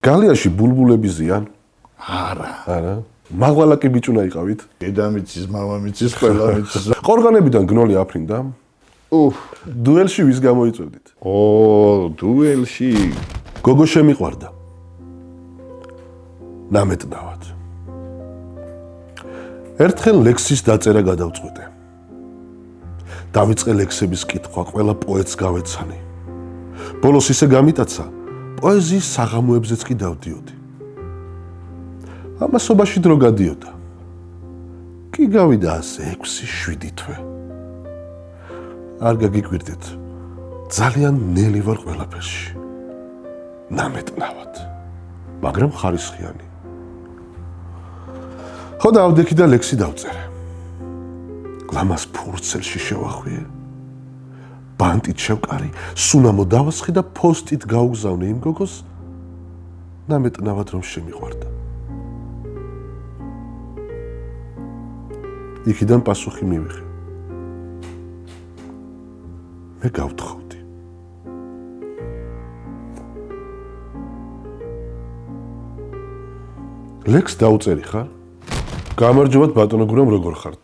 გალიაში ბულბულები ზიან? არა. მაღვალაკი ბიჭუნა იყავით? დედამიწის, მამამიწის, ყველამიწის. ყორღანებიდან გნოლი აფრინდა? დუელში ვის გამოიწვევდით? დუელში გოგო შემიყვარდა. ნამეტნავად. ერთხელ ლექსის დაწერა გადავწყვიტე. დავიწყე ლექსების კითხვა, ყველა პოეტს გავეცანი. ბოლოს ისე გამიტაცა, პოეზიის საღამოებზეც კი დავდიოდი. ამასობაში დრო გადიოდა. კი გავიდა ასე 6-7 თვე. არ გაგიკვირდეთ. ძალიან ნელი ვარ ყველაფერში. ნამეტნავად. მაგრამ ხარისხიანი. ხო დავდექი და ლექსი დავწერე. ლამას ფურცელში შევახვიე. ბანტით შევკარი, სუნამო დავასხი და ფოსტით გაუგზავნე იმ გოგოს, ნამეტნავად რომ შემიყვარდა. იქიდან პასუხი მივიღე. მე გავთხოვდი. ლექს დაუწერი ხარ? გამარჯობათ ბატონო გურამ, როგორ ხართ?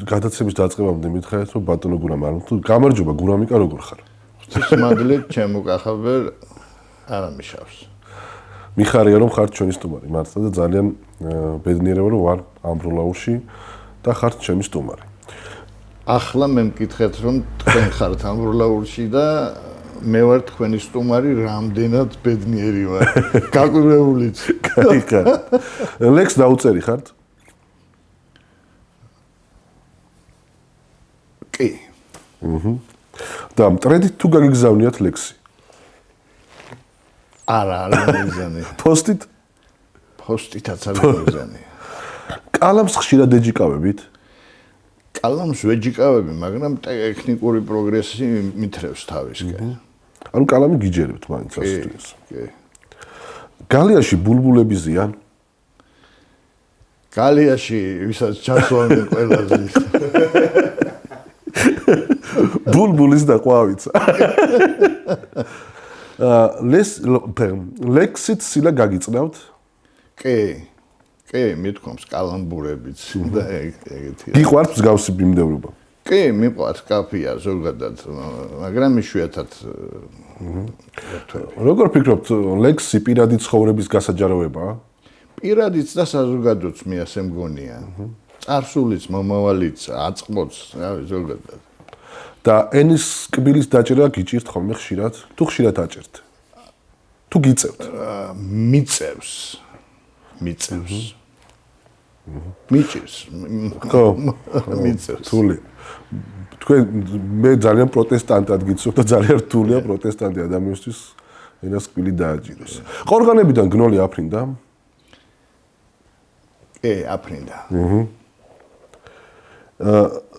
გადაცემის დაწყებამდე მითხარით, რომ ბატონო გურამ არ თუ გამარჯობა გურამიკა როგორ ხარ? ღვთისმადლით ჩემო კახაბერ არა მიშავს. მიხარია რომ ხართ ჩვენი სტუმარი, მართლა და ძალიან ბედნიერება რომ ვარ ამბროლაურში და ხართ ჩემი სტუმარი. ახლა მე მკითხეთ რომ თქვენ ხართ ამბროლაურში და მე ვარ თქვენი სტუმარი, რამდენად ბედნიერი ვარ. გაკვირვებულიც. კაი. ლექს დაუწერი ხართ? კი. და მტრედით თუ გაგიგზავნიათ ლექსი? არა მიზანი. ფოსტით? ფოსტითაც არ მიზანი. კალამს ხშირად ეჯიკავებით? კალამს ვეჯიკავები, მაგრამ ტექნიკური პროგრესი მithრევს თავისკენ. ანუ კალამი გიჯერებთ მაინც ასეთს. კი. გალიაში ბულბულები ზიან? გალიაში ვისაც ჩასვამენ ყველაზე ის. ბულბულის და ყვავიცა. ლექსით სილა გაგიწნავთ? კი. კი, მithქვამს კალამბურებიც და ეგეთი. გიყვართ მსგავსი ბიმდევრობა? კი, მიყვარს კაფეა ზოგადად, მაგრამ იშვიათად. როგორ ფიქრობთ, ლექსი პირადი ცხოვრების გასაჯაროებაა? პირადიც და საზოგადოც მე ასე მგონია. წარსულიც, მომავალიც, აწყმოც, რავი, ზოგადად. და ენის კბილის დაჭერა გიჭირთ ხოლმე ხშირად? თუ ხშირად აჭერთ? თუ გიწევთ? მიწევს. მიჭირს. ხო, მიწევს. რთული. თქვენ მე ძალიან პროტესტანტად გიცნობ და ძალიან რთულია პროტესტანტი ადამიანისთვის ენას კბილი დააჭიროს. ყორღანებიდან გნოლი აფრინდა? კი, აფრინდა.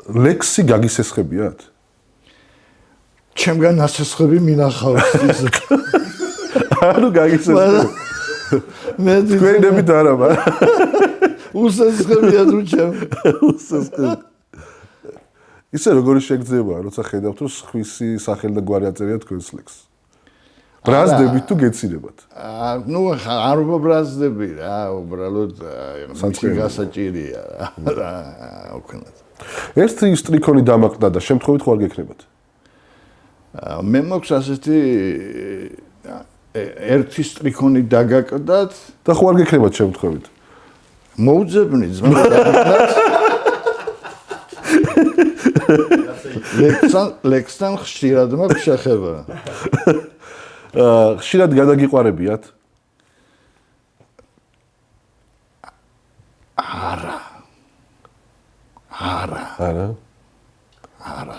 ლექსი გაგისესხებიათ? ჩემგან ასესხები მინახავს ის. ანუ გაგისესხებიათ? მე თქვენებით არა, მაგრამ უსესხებია თუ ჩემ. უსესხები. ისე როგორი შეგრძნება, როცა ხედავთ, რომ სხვისი სახელი და გვარი აწერია თქვენს ლექსს. ბრაზდებით თუ გეცინებათ? ნუ არ ბრაზდები რა, უბრალოდ მის გასაჭირია რა, უკნად. ერთი სტრიქონი დამაყდა და შემთხვევით ხო არ გექნებათ? მე მაქვს ასეთი ერთი სტრიქონი დაგაკდათ და ხო არ გექნებათ შემთხვევით? მოუძებნი ძმა ლექსთან ხშირად მაქვს შეხება. ხშირად გადაგიყვარებიათ? არა.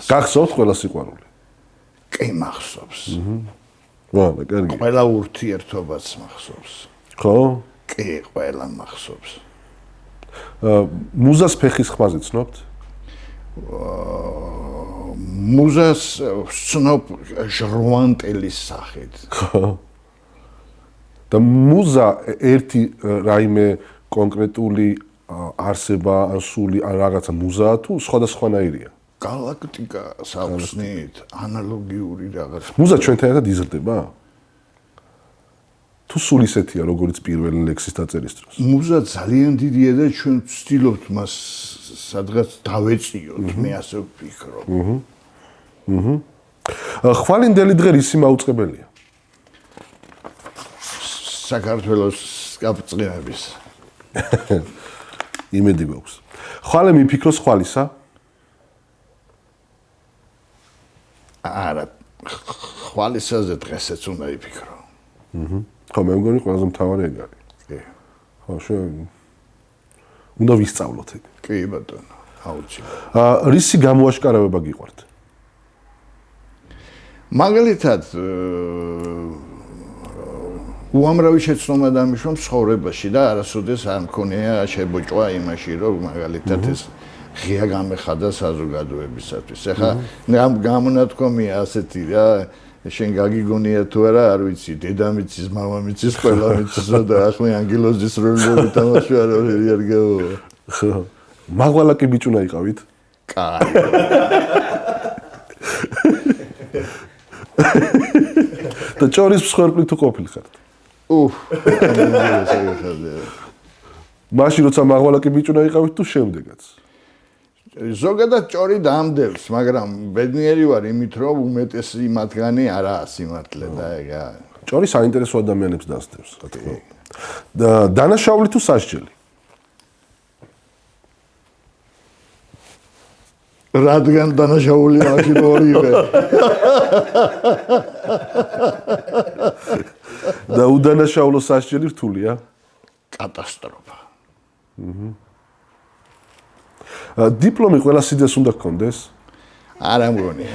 გახსოვთ ყველა სიყვარული? კი მახსოვს. ვალა, კარგი. ყველა ურთიერთობაც მახსოვს. ხო? კი, ყველა მახსოვს. მუზას ფეხის ხმაზე ცნობთ? მუზას ვცნობ ჟროვანტელის სახით. ხო. და მუზა ერთი რაიმე კონკრეტული არსება, ან სული, ან რაღაცა მუზაა თუ სხვადასხვანაირია? galaktika sausnit analogიური რაღაც. მუზა ჩვენთან ერთად იზრდება? თუ სულ ისეთია, როგორც პირველი ლექსის დაწერის დროს. მუზა ძალიან დიდია და ჩვენ ვცდილობთ მას სადღაც დავეწიოთ, მე ასე ვფიქრობ. ხვალინდელი დღე რისი მაუწყებელია? საქართველოს გაფრთხილების. იმედი გვაქვს. ხვალე მიფიქროს ხვალისა? არა, ხვალისაზე დღესაც უნდა იფიქრო. ხო, მე მგონი ყველაზე მთავარი ეგ არის. კი. ხო, უნდა ვისწავლოთ ეგ. კი, ბატონო, აუცილებლად. რისი გამოაშკარავება გიყვართ? მაგალითად, უამრავი შეცდომა დამიშვა ცხოვრებაში და არასოდეს არ მქონია შებოჭვა იმაში, რომ მაგალითად ეს ღია გამეხადა საზოგადოებისათვის. ეხლა გამონათქვამია ასეთი რა, შენ გაგიგონია თუ არა, არ ვიცი, დედამიწის, მამამიწის, ყველა მიწისა და ახლა ანგელოზის როლები თამაშია, არ გავა. ხო. მაღვალაკი ბიჭუნა იყავით? კაი. და ჭორის მსხვერპლი თუ ყოფილიყართ? მაშინ როცა მაღვალაკი ბიჭუნა იყავით თუ შემდეგაც? ზოგადად ჭორი დამდევს, მაგრამ ბედნიერი ვარ იმით, რომ უმეტესი მათგანი არაა სიმართლე და ეგა. ჭორი საინტერესო ადამიანებს დასდევს, რა თქმა უნდა. და დანაშაული თუ სასჯელი? რადგან დანაშაული მაშინ ორივე. და უდანაშაულო სასჯელი რთულია? კატასტროფა. დიპლომი ყველა სიძეს უნდა გქონდეს? არ ამგონი.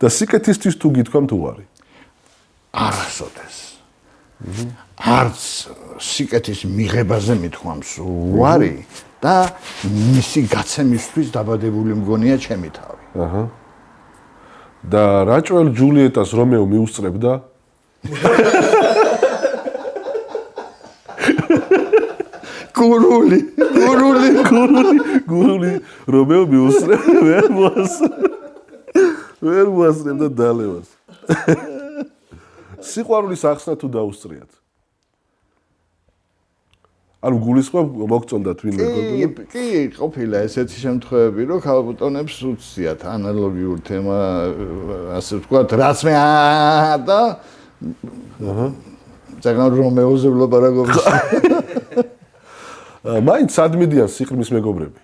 და სიკეთისთვის თუ გითქვა მთავარი? არასოდეს. არც სიკეთის მიღებაზე მithქვამს უარი და მისი გაცემისთვის დაბადებული მგონია ჩემი თავი. აჰა. და რაჭველ ჯულიეტას რომეო მიუსწრებდა? გურული რომეო მიუსწრებდა? ვერ მოასწრებდა დალევას. სიყვარულის ახსნა თუ დაუსწრიათ? ანუ გულისხმობ მოგწონდათ ვინმე გოგონა? კი, ყოფილა ესეთი შემთხვევები, რომ ქალბატონებს უცდიათ ანალოგიურ თემა, ასე ვთქვათ, რაც მე და ზოგადად რომეოზე ვლაპარაკობს. მაინც სად მიდიან სიყრმის მეგობრები?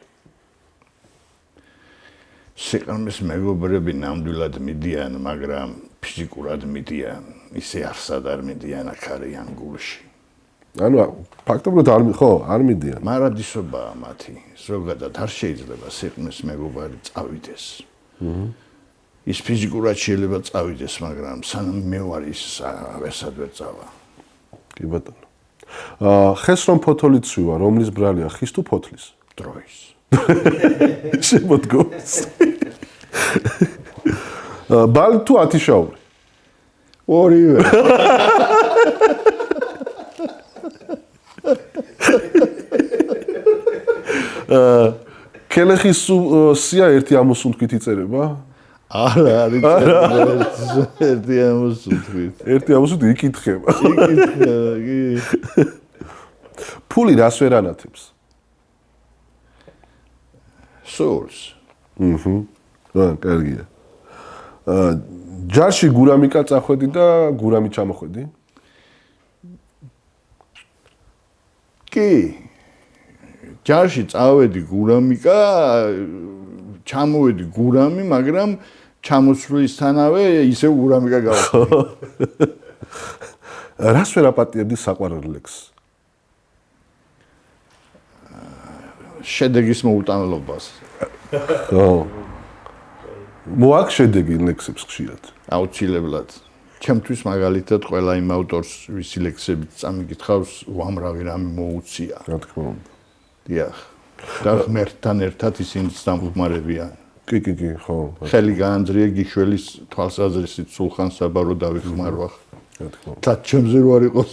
სიყრმის მეგობრები ნამდვილად მიდიან, მაგრამ ფიზიკურად მიდიან, ისე არსად არ მიდიან, აქ არიან გულში. ანუ ფაქტობრივად არ მიდიან. მარადისობაა მათი. ზოგადად არ შეიძლება სიყრმის მეგობარი წავიდეს. ის ფიზიკურად შეიძლება წავიდეს, მაგრამ სანამ მე ვარ ის ვერსად ვერ წავა. კი ბატონო. ხეს რომ ფოთოლით ცვივა, რომლის ბრალია, ხის თუ ფოთლის? დროის. შემოდგომს. ბალი თუ ათიშაური? ორივე. კელეხის სია ერთი ამოსუნთქვით იწერება? არა, არის ერთი ამოსუნთქვით. ერთი ამოსუნთქვით იკითხება. კი. ფული რას ვერ ანათებს? სულს. კარგია. ჯარში გურამიკა წახვედი და გურამი ჩამოხვედი? კი. ჯარში წავედი გურამიკა, ჩამოვედი გურამი, მაგრამ ჩამოსვლისთანავე ისე გურამიკა გავხდი. რას ვერ აპატიებდი საყვარელ ლექსს? შედეგის მოუტანლობას. ხო. მოაქვს შედეგი ლექსებს ხშირად? აუცილებლად. ჩემთვის მაგალითად ყველა იმ ავტორს, ვისი ლექსები წამიკითხავს, უამრავი რამე მოუწია. რა თქმა უნდა. დიახ. და ღმერთთან ერთად ისინიც დამხმარებიან. კი, ხო. ხელი გაანძრია გიშველის თვალსაზრისით სულხან საბარო დავიხმარვა. რა თქმა უნდა. და ჩემზე რო არ იყოს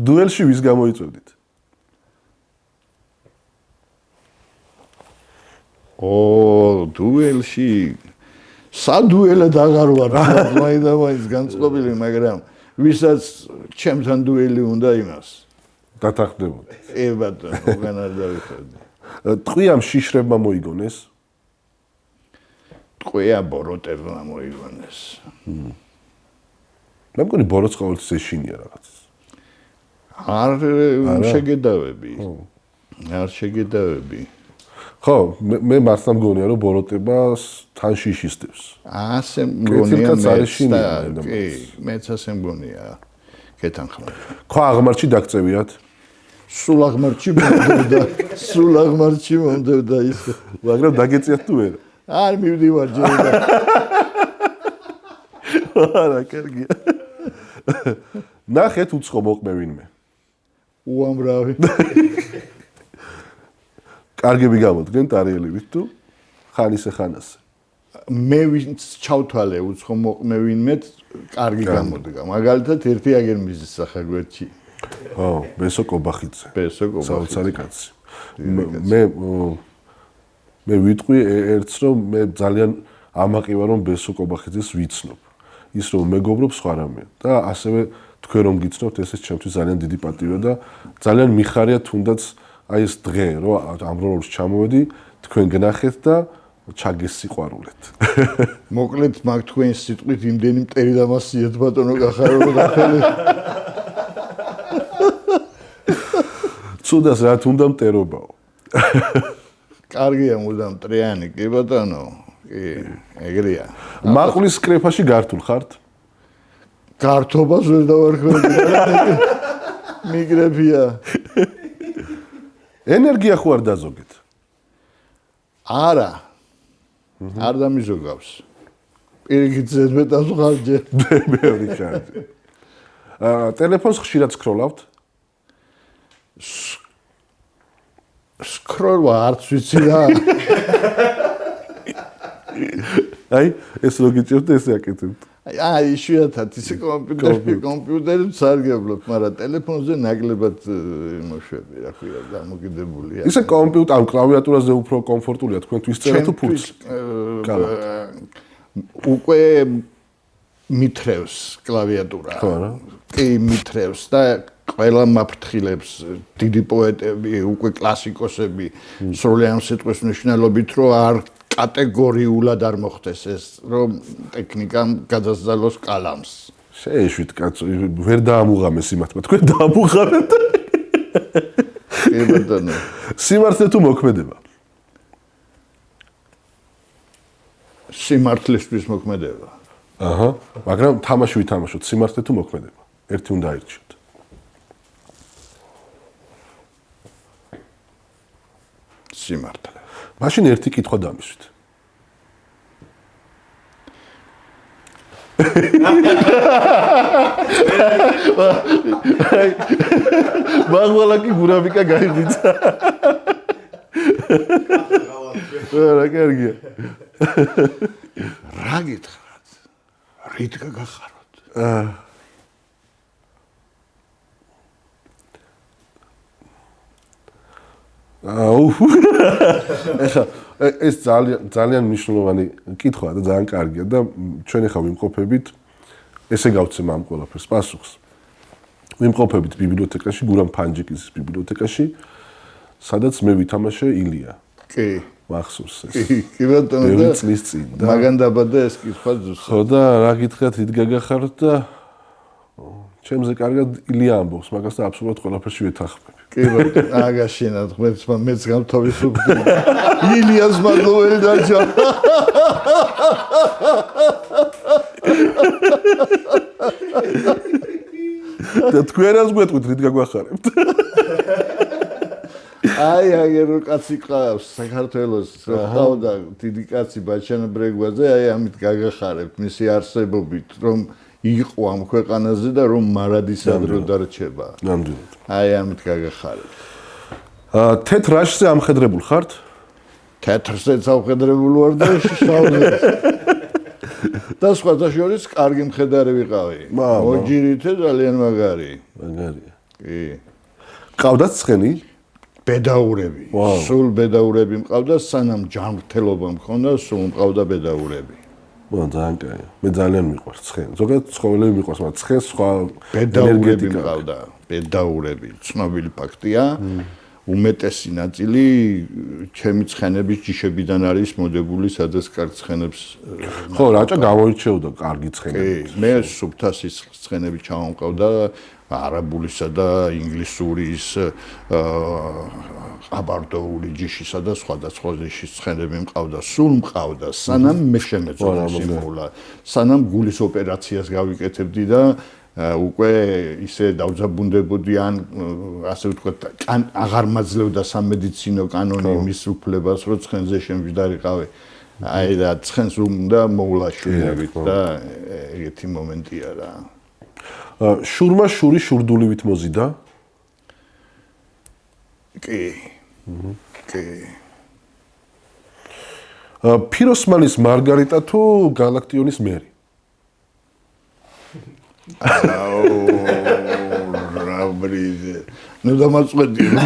დუელში ვის გამოიწვევდით? დუელში სადუელად აღარ ვარ, მაინდა-მაინც განწყობილი, მაგრამ ვისაც ჩემთან დუელი უნდა იმას. დათანხმდებოდი. კი ბატონო, უკან არ დავიხარდი. ტყვიამ შიშრებმა მოიგონეს. ტყვია ბოროტებმა მოიგონეს. მე მგონი ბოროტს ყოველთვის ეშინია რაღაც. არ შეგედავები. არ შეგედავები. ხო, მე მართლა მგონია რომ ბოროტებას თან შიშისტებს. ასე მგონია მეც. კი, მეც ასე მგონია. გეთანხმები. ხო, აღმართში დაგწევიათ. სულ აღმართში მომდევდა ისე. მაგრამ დაგეწიათ თუ ვერ? არ მივდივარ ჯერდა. არა, კარგია. ნახეთ უცხო მოყმე ვინმე. უამრავი. კარგები გამოდგენ ტარიელივით თუ ხანისე ხანასე. მე ვინც ჩავთვალე უცხო მოყმე ვინმე კარგი გამოდგა. მაგალითად ერთი აგერმიზის სახაგვერდში. ხო, ბესო კობახიძე. ბესო კობახიძე. საოცარი კაცი. მე ვიტყვი ერთს რომ მე ძალიან ამაყი ვარ რომ ბესო კობახიძეს ვიცნობ. ის რომ მეგობრობ სხვა რამეა და ასევე თქვენ რომ გიცნობთ ესეც ჩემთვის ძალიან დიდი პატივია და ძალიან მიხარია თუნდაც აი ეს დღე რომ ამ როლს ჩამოვედი თქვენ გნახეთ და ჩაგესიყვარულეთ. მოკლედ მაგ თქვენს სიტყვით იმდენი მტერი დამასიეთ ბატონო გახარო გახელი. ცუდას რა თუნდა მტერობაო. კარგია მუდამ მტრიანი კი ბატონო. კი, ეგრეა. მაყulis კრეფაში გართულ ხართ? გართობას ვერ დავარქვევი. მიგრებია. ენერგია ხო არ დაზოგეთ? არა. არ დამიზოგავს. პირიქით ზედმეტად ხარჯე. ბევრი ხარჯე. ტელეფონს ხშირად სკროლავთ? სკროლვა არც ვიცი რა. აი, ეს რო გიჭირთ ესე აკეთებთ. აი, იშვიათად ისე კომპიუტერით სარგებლობ, მაგრამ ტელეფონზე ნაკლებად იმოშვები, რა ქვია, დამოკიდებულია. ისე კომპიუტერ, ან კლავიატურაზე უფრო კომფორტულია თქვენთვის წერა თუ ფურც? უკვე მithრევს კლავიატურა. ხო რა. კი, მithრევს და ყველა მაფრთხილებს დიდი პოეტები, უკვე კლასიკოსები სრული ამ სიტყვის მნიშვნელობით რომ არ კატეგორიულად არ მოხდეს ეს რომ ტექნიკამ გადასძალოს კალამს. შეეშვით კაცო, ვერ დაამუღამეს იმათმა, თქვენ დაამუღამეთ. კი ბატონო. სიმართლე თუ მოქმედება? სიმართლისთვის მოქმედება. აჰა, მაგრამ თამაში ვითამაშოთ, სიმართლე თუ მოქმედება? ერთი უნდა აირჩიოთ. სიმართლე. მაშინ ერთი კითხვა დამისვით. მაგვალაკი გურამიკა გაიღვიცა. რა კარგია. რა გითხრათ? რით გაგახაროთ? ეხლა ეს ძალიან მნიშვნელოვანი კითხვაა და ძალიან კარგია და ჩვენ ახლა ვიმყოფებით ესე გავცემ ამ ყველაფერს პასუხს. ვიმყოფებით ბიბლიოთეკაში, გურამ ფანჯიკის ბიბლიოთეკაში, სადაც მე ვითამაშე ილია. კი. მახსოვს ეს. კი ბატონო და წლის წინ და მაგან დაბადა ეს კითხვა ზუსტად. ხო და რა გითხრათ, ით გაგახაროთ და ჩემზე კარგად ილია ამბობს, მაგას და აბსოლუტურად ყველაფერში ვეთანხმები. კი ბატონო, აგაშენათ, მეც გამთავისუფლდი. ილიას მადლოველი დარჩა. და თქვენას გვეტყვით, რით გაგვახარებთ? აი, აგერო კაცი ყავს საქართველოს, რა ყავდა დიდი კაცი ბაჩანა ბრეგვაზე, აი ამით გაგახარებთ მისი არსებობით, რომ იყო ამ ქვეყანაზე და რომ მარადისადრო დარჩება. ნამდვილად. აი ამით გაგახარებთ. თეთრ რაშზე ამხედრებულ ხართ? თეთრზეც ამხედრებულ ვარ და შავზე. და სხვათა შორის კარგი მხედარი ვიყავი. მოჯირითე ძალიან მაგარი. მაგარია. კი. ყავდათ ცხენი? ბედაურები. სულ ბედაურები მყავდა, სანამ ჯანმრთელობა მქონდა, სულ მყავდა ბედაურები. ძალიან კაია. მე ძალიან მიყვარს ცხენი. ზოგადად ცხოველები მიყვარს, მაგრამ ცხენს სხვა პედაურები მყავდა, პედაურები, ცნობილი ფაქტია. უმეტესი ნაწილი ჩემი ცხენების ჯიშებიდან არის მოდებული, სადაც კარგ ცხენებს ხო, რაჭა გამოირჩეოდა კარგი ცხენები. კი, მე სუფთასის ცხენები ჩამომყავდა არაბულისა და ინგლისურის აბარდოული ჯიშისა და სხვადასხვა ჯიშის ცხენები მყავდა, სულ მყავდა, სანამ მე შემეწონა სიმოვლა, სანამ გულის ოპერაციას გავიკეთებდი და უკვე ისე დავძაბუნდებოდი ან ასე ვთქვათ, აღარ მაძლევდა სამედიცინო კანონი მის უფლებას, რომ ცხენზე შემჯდარიყავი. აი და ცხენს უნდა მოულაშვილებით და ეგეთი მომენტია რა. შურმა შური შურდულივით მოზიდა? კი. კი. ფიროსმანის მარგარიტა თუ გალაქტიონის მერი? რა ბრიზე. ნუ დამაწყვეტი, რომ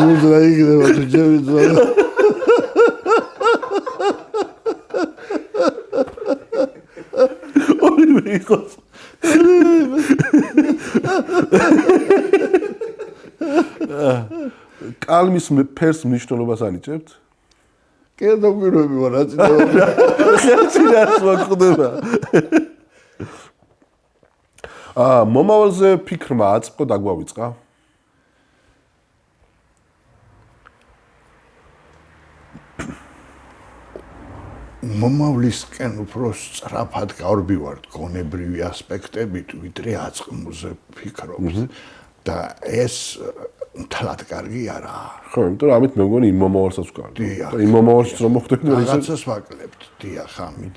მუზრა იქნება თუ ჯევიძა. ორივე იყოს. კალმის ფერს მნიშვნელობას ანიჭებთ? კი, დაგვირვები ვარ, აწინაურები. ხერხინას მოხდება. მომავალზე ფიქრმა აწყო დაგვავიწყა? მომავლისკენ უფრო სწრაფად გავრბივართ გონებრივი ასპექტებით, ვიდრე აწყმოზე ფიქრობთ. და ეს თლად კარგი არაა. ხო, იმიტომ რომ ამით მე მგონი იმ მომავალსაც ვკარდი. დიახ. იმ მომავალს რომ მოხდები, რაღაცას ვაკლებთ, დიახ, ამით.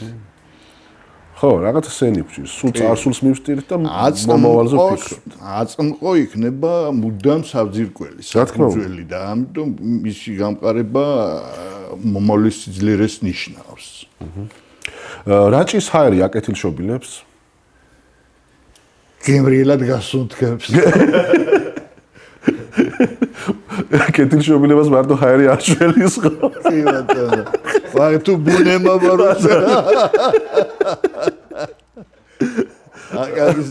ხო, რაღაცა სენი გვჭირს, სულ წარსულს მივსტირით და მომავალზე ვფიქრობთ. აწმყო იქნება მუდამ საბძირკველი, საფუძველი და ამიტომ მისი გამყარება მომავლის სიძლიერეს ნიშნავს. რაჭის ჰაერი აკეთილშობილებს? გემრიელად გასუნთქებს. აკეთილშობილებას მარტო ჰაერი არ შველის ხო? კი ბატონო. ვაი თუ ბუნემა ბაროზე. აკაკის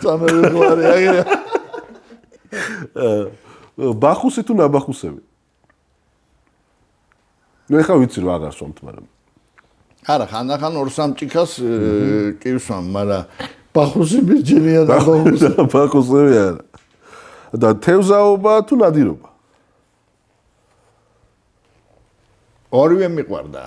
წამები ხوارი აგერა. ბახუსი თუ ნაბახუსები? ნუ ეხლა ვიცი რა აღასვამთ, მაგრამ არა, ხანდახან ორ-სამ ჭიქას კი ვსვამ, მაგრამ ბახუსი ბიჭია და ბახუსები არა. და თევზაობა თუ ნადირობა? ორივე მიყვარდა.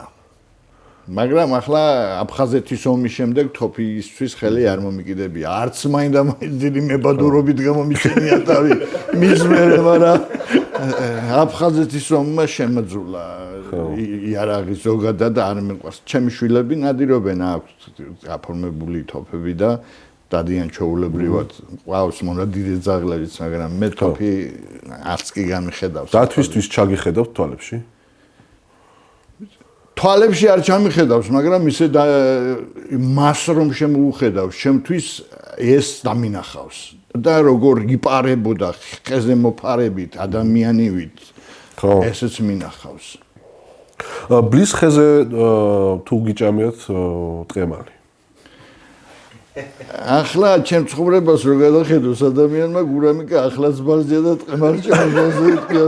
მაგრამ ახლა აფხაზეთის ომის შემდეგ თოფიისთვის ხელი არ მომიკიდებია. არც მაინდა მაინც დიდი მებადურობით გამომიჩენია თავი მის მერე, მაგრამ აფხაზეთის ომმა შემოძულა იარაღი ზოგადად არ მიყვარს. ჩემი შვილები ნადირობენ, აქვთ გაფორმებული თოფები და დადიან ჩაულებრივად. ყავს მონადირე ძაღლებიც, მაგრამ მე თოფი არც კი გამიხედავს. დათვისთვის ჩაგიხედავთ თვალებში? თვალებში არ ჩამიხედავს, მაგრამ ისე მას რომ შემოუხედავს, შემთვის ეს დამინახავს. და როგორ იპარებოდა ხეზე მოფარებით, ადამიანივით, ესეც მინახავს. ბლის ხეზე თუ გიჭამიათ ტყემალი? ახლა ჩემ ცხოვრებას რო გადახედოს ადამიანმა გურამიკა ახლაც ბალჯა და ტყემალი ჩამოგვაზე იტყვია.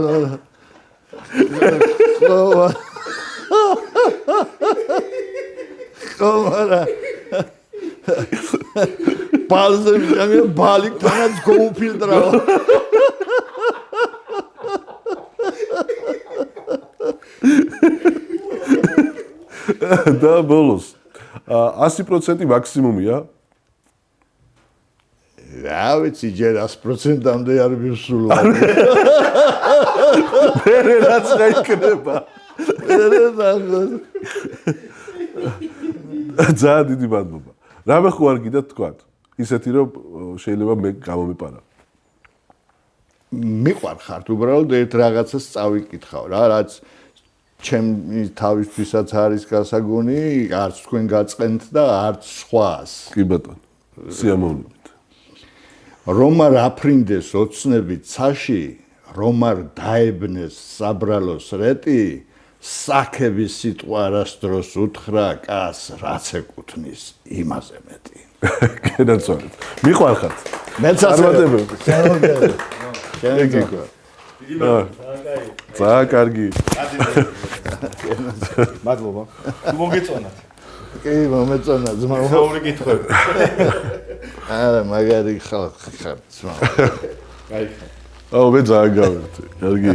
ხომარა ბალზე მიდამია ბალიკთანაც გოუფილტრავა. და ბოლოს 100% მაქსიმუმია? რა ვიცი, ჯერ 100%-ამდე არ მივსულა. მერე რაც გაიქნება. ძალიან დიდი მადლობა. რამე ხო არ გიდათ თქვათ? ისეთი რომ შეიძლება მე გამომეპარა. მიყვარხართ უბრალოდ ერთ რაღაცას წავიკითხავ რა, რაც ჩემი თავისთვისაც არის გასაგონი, არც თქვენ გაწყენთ და არც სხვას. კი ბატონო, სიამოვნებით. რომ არ აფრინდეს ოცნებით ცაში, რომ არ დაებნეს საბრალოს რეტი, საქების სიტყვა არასდროს უთხრა კაცს, რაც ეკუთვნის იმაზე მეტი. კენაცვალეთ. მიყვარხართ. მეც ასე. ძალიან კარგი. მადლობა. თუ მოგეწონათ. კი, მომეწონა ძმა. საური კითხვები. არა, მაგარი ხალხი ხარ ძმა. გაიხარ. აუ მე ძალიან გავერთე. კარგი.